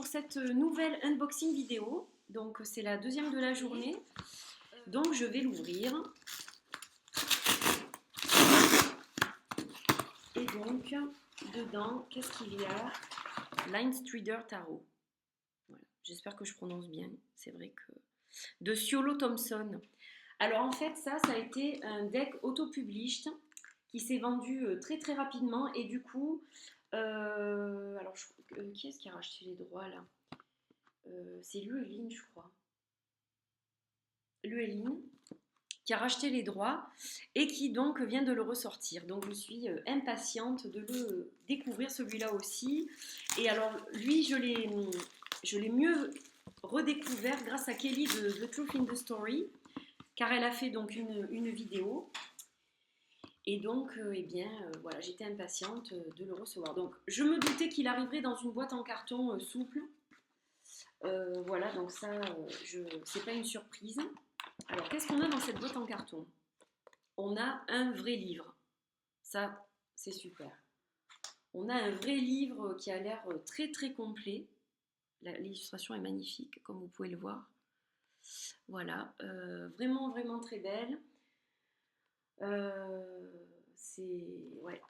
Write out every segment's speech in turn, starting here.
pour cette nouvelle unboxing vidéo. Donc c'est la deuxième de la journée. Donc je vais l'ouvrir. Et donc dedans, qu'est-ce qu'il y a? Linestrider Tarot. Voilà. J'espère que je prononce bien. C'est vrai que... De Ciolo Thompson. Alors en fait ça a été un deck auto-published qui s'est vendu très très rapidement. Et du coup, alors qui est-ce qui a racheté les droits là? C'est Llewellyn, je crois. Llewellyn qui a racheté les droits et qui donc vient de le ressortir. Donc je suis impatiente de le découvrir, celui-là aussi. Et alors lui, je l'ai mieux redécouvert grâce à Kelly de The Truth in the Story, car elle a fait donc une vidéo. Et donc, voilà, j'étais impatiente de le recevoir. Donc, je me doutais qu'il arriverait dans une boîte en carton souple. Voilà, donc ça, c'est pas une surprise. Alors, qu'est-ce qu'on a dans cette boîte en carton? On a un vrai livre. Ça, c'est super. On a un vrai livre qui a l'air très très complet. L'illustration est magnifique, comme vous pouvez le voir. Voilà, vraiment vraiment très belle. C'est ouais,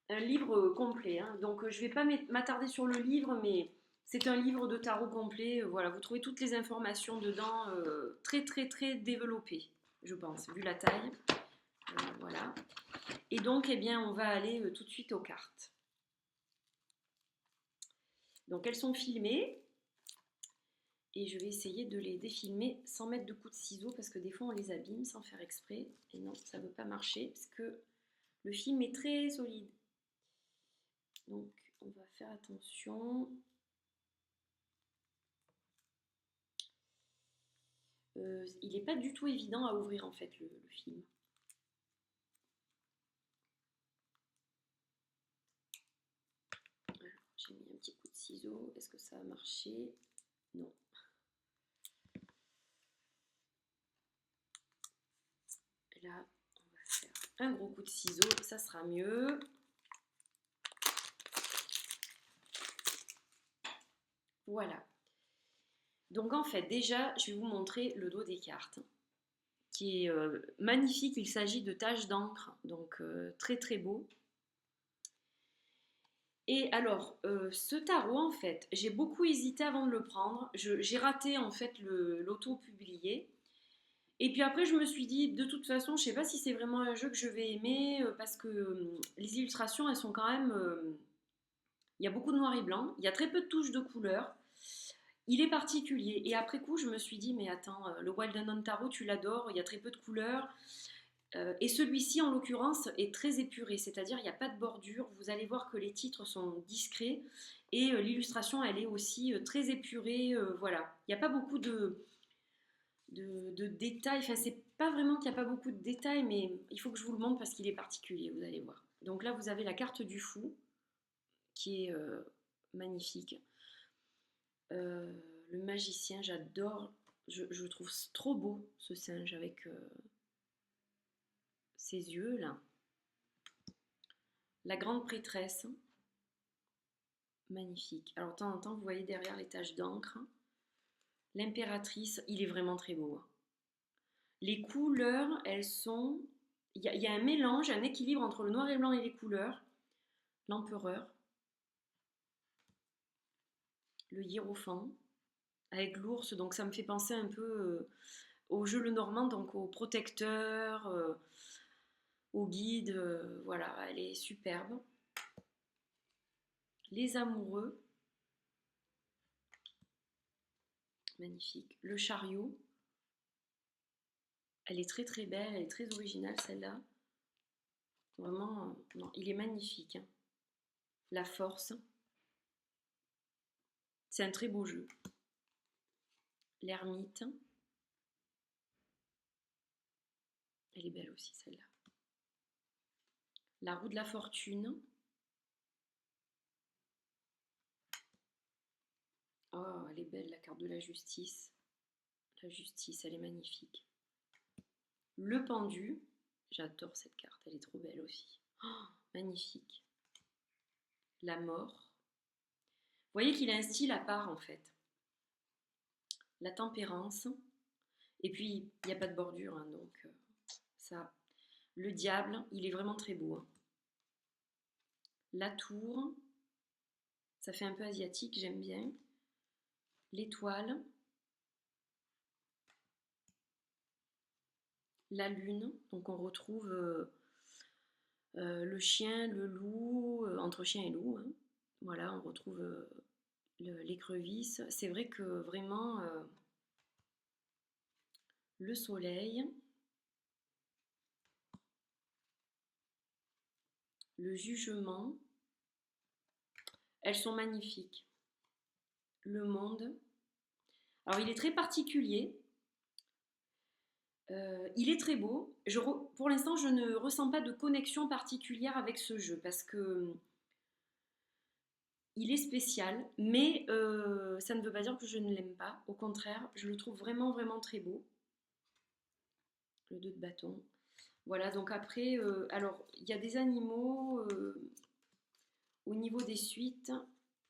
un livre complet. Hein. Donc, je ne vais pas m'attarder sur le livre, mais c'est un livre de tarot complet. Voilà, vous trouvez toutes les informations dedans, très très très développées, je pense, vu la taille. Voilà. Et donc, eh bien, on va aller tout de suite aux cartes. Donc, elles sont filmées. Et je vais essayer de les défilmer sans mettre de coups de ciseaux parce que des fois, on les abîme sans faire exprès. Et non, ça ne veut pas marcher parce que le film est très solide. Donc, on va faire attention. Il n'est pas du tout évident à ouvrir en fait le film. J'ai mis un petit coup de ciseau. Est-ce que ça a marché? Non. Et là, on va faire un gros coup de ciseau. Ça sera mieux. Voilà. Donc en fait, déjà, je vais vous montrer le dos des cartes, qui est magnifique. Il s'agit de taches d'encre, donc très très beau. Et alors, ce tarot, en fait, j'ai beaucoup hésité avant de le prendre. J'ai raté en fait l'auto-publié. Et puis après, je me suis dit, de toute façon, je sais pas si c'est vraiment un jeu que je vais aimer, parce que les illustrations, elles sont quand même... il y a beaucoup de noir et blanc, il y a très peu de touches de couleur. Il est particulier. Et après coup, je me suis dit, mais attends, le Wild Unknown Tarot, tu l'adores, il y a très peu de couleurs. Et celui-ci, en l'occurrence, est très épuré, c'est-à-dire il n'y a pas de bordure. Vous allez voir que les titres sont discrets et l'illustration, elle est aussi très épurée. Voilà, il n'y a pas beaucoup de détails. Enfin, c'est pas vraiment qu'il n'y a pas beaucoup de détails, mais il faut que je vous le montre parce qu'il est particulier, vous allez voir. Donc là, vous avez la carte du fou, qui est magnifique. Le magicien, j'adore. Je trouve trop beau, ce singe, avec ses yeux, là. La grande prêtresse, magnifique. Alors, de temps en temps, vous voyez derrière les taches d'encre. L'impératrice, il est vraiment très beau. Les couleurs, elles sont... Il y a un mélange, un équilibre entre le noir et blanc et les couleurs. L'empereur. Le hiérophant. Avec l'ours, donc ça me fait penser un peu au jeu Le Normand, donc au protecteur, au guide. Voilà, elle est superbe. Les amoureux. Magnifique. Le chariot. Elle est très très belle, elle est très originale celle-là. Vraiment, non, il est magnifique. Hein. La force. C'est un très beau jeu. L'ermite. Elle est belle aussi celle-là. La roue de la fortune. Oh, elle est belle la carte de la justice. La justice, elle est magnifique. Le pendu. J'adore cette carte, elle est trop belle aussi. Oh, magnifique. La mort. voyez qu'il a un style à part en fait. La tempérance. Et puis, il n'y a pas de bordure, hein, donc ça. Le diable, il est vraiment très beau, hein. La tour, ça fait un peu asiatique, j'aime bien. L'étoile. La lune, donc on retrouve le chien, le loup, entre chien et loup, hein. Voilà, on retrouve l'écrevisse. C'est vrai que vraiment, le soleil, le jugement, elles sont magnifiques. Le monde. Alors il est très particulier, il est très beau. Pour l'instant, je ne ressens pas de connexion particulière avec ce jeu parce que il est spécial, mais ça ne veut pas dire que je ne l'aime pas. Au contraire, je le trouve vraiment, vraiment très beau. Le 2 de bâton. Voilà, donc après, alors, il y a des animaux au niveau des suites.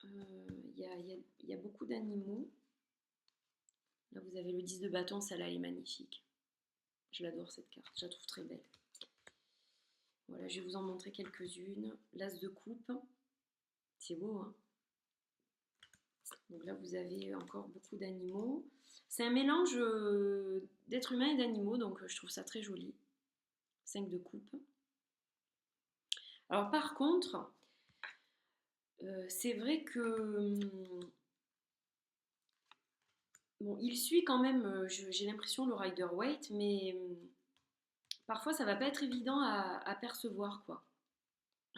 Il y a beaucoup d'animaux. Là, vous avez le 10 de bâton, celle-là, elle est magnifique. Je l'adore cette carte, je la trouve très belle. Voilà, je vais vous en montrer quelques-unes. L'as de coupe, c'est beau, hein. Donc là, vous avez encore beaucoup d'animaux. C'est un mélange d'êtres humains et d'animaux, donc je trouve ça très joli. 5 de coupe. Alors par contre, c'est vrai que bon, il suit quand même, j'ai l'impression, le Rider-Waite, mais parfois ça va pas être évident à percevoir, quoi.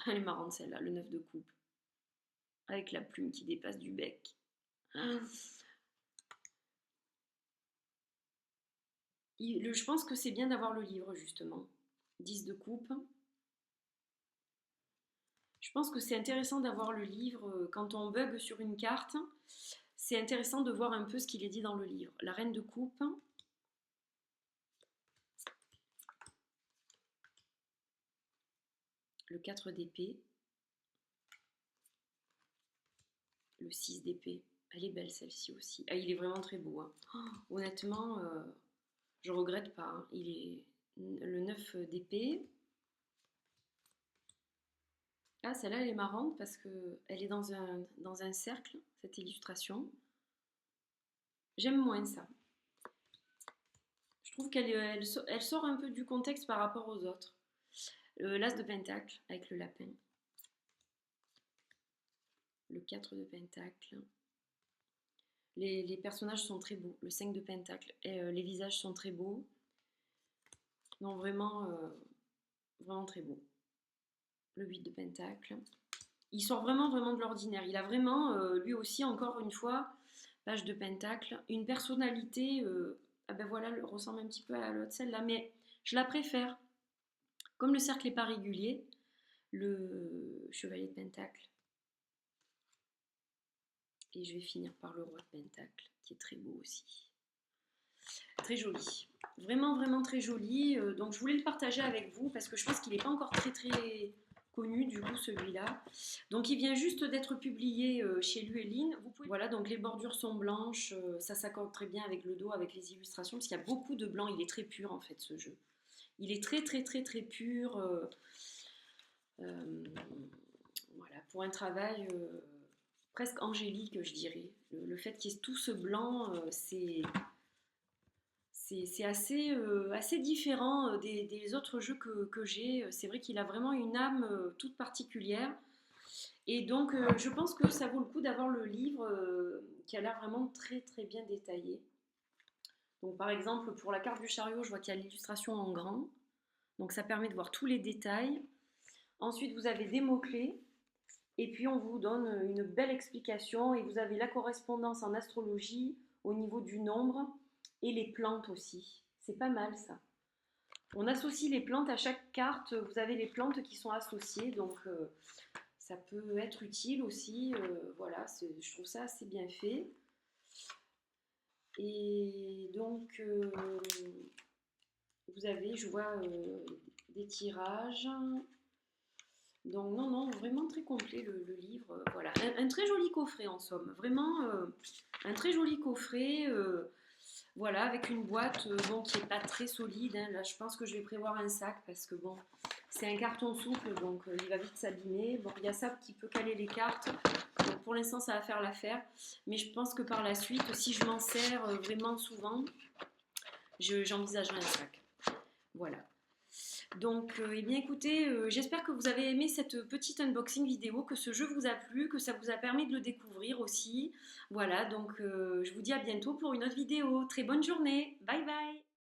Elle est marrante celle-là, le 9 de coupe. Avec la plume qui dépasse du bec. Je pense que c'est bien d'avoir le livre, justement. 10 de coupe. Je pense que c'est intéressant d'avoir le livre quand on bug sur une carte. C'est intéressant de voir un peu ce qu'il est dit dans le livre. La reine de coupe. Le 4 d'épée. Le 6 d'épée. Elle est belle celle-ci aussi. Ah, il est vraiment très beau, hein. Oh, honnêtement, je regrette pas, hein. Il est le 9 d'épée. Ah, celle-là, elle est marrante parce qu'elle est dans un cercle, cette illustration. J'aime moins ça. Je trouve elle sort un peu du contexte par rapport aux autres. L'As de Pentacle avec le lapin. Le 4 de Pentacle. Les personnages sont très beaux. Le 5 de Pentacle. Et, les visages sont très beaux. Non, vraiment, vraiment très beau. Le 8 de Pentacle. Il sort vraiment, vraiment de l'ordinaire. Il a vraiment, lui aussi, encore une fois, page de Pentacle, une personnalité. Ah ben voilà, elle ressemble un petit peu à l'autre, celle-là, mais je la préfère. Comme le cercle n'est pas régulier, le chevalier de Pentacle. Et je vais finir par le roi de Pentacle, qui est très beau aussi. Très joli. Vraiment, vraiment très joli. Donc je voulais le partager avec vous parce que je pense qu'il n'est pas encore très, très connu du coup celui-là. Donc il vient juste d'être publié chez Lueline. Voilà, donc les bordures sont blanches. Ça s'accorde très bien avec le dos, avec les illustrations, parce qu'il y a beaucoup de blanc. Il est très pur en fait ce jeu. Il est très, très, très, très pur. Voilà, pour un travail presque angélique, je dirais. Le fait qu'il y ait tout ce blanc, c'est assez, assez différent des autres jeux que j'ai. C'est vrai qu'il a vraiment une âme toute particulière. Et donc, je pense que ça vaut le coup d'avoir le livre qui a l'air vraiment très, très bien détaillé. Donc, par exemple, pour la carte du chariot, je vois qu'il y a l'illustration en grand. Donc, ça permet de voir tous les détails. Ensuite, vous avez des mots-clés. Et puis on vous donne une belle explication et vous avez la correspondance en astrologie au niveau du nombre et les plantes aussi. C'est pas mal ça. On associe les plantes à chaque carte, vous avez les plantes qui sont associées, donc ça peut être utile aussi. Voilà, je trouve ça assez bien fait. Et donc vous avez, je vois, des tirages. Donc non, non, vraiment très complet le livre. Voilà, un très joli coffret en somme. Vraiment un très joli coffret. Voilà, avec une boîte bon, qui n'est pas très solide. Hein. Là, je pense que je vais prévoir un sac parce que bon, c'est un carton souple, donc il va vite s'abîmer. Bon, il y a ça qui peut caler les cartes. Donc pour l'instant, ça va faire l'affaire. Mais je pense que par la suite, si je m'en sers vraiment souvent, j'envisagerai un sac. Voilà. Donc, eh bien écoutez, j'espère que vous avez aimé cette petite unboxing vidéo, que ce jeu vous a plu, que ça vous a permis de le découvrir aussi. Voilà, donc je vous dis à bientôt pour une autre vidéo. Très bonne journée. Bye bye.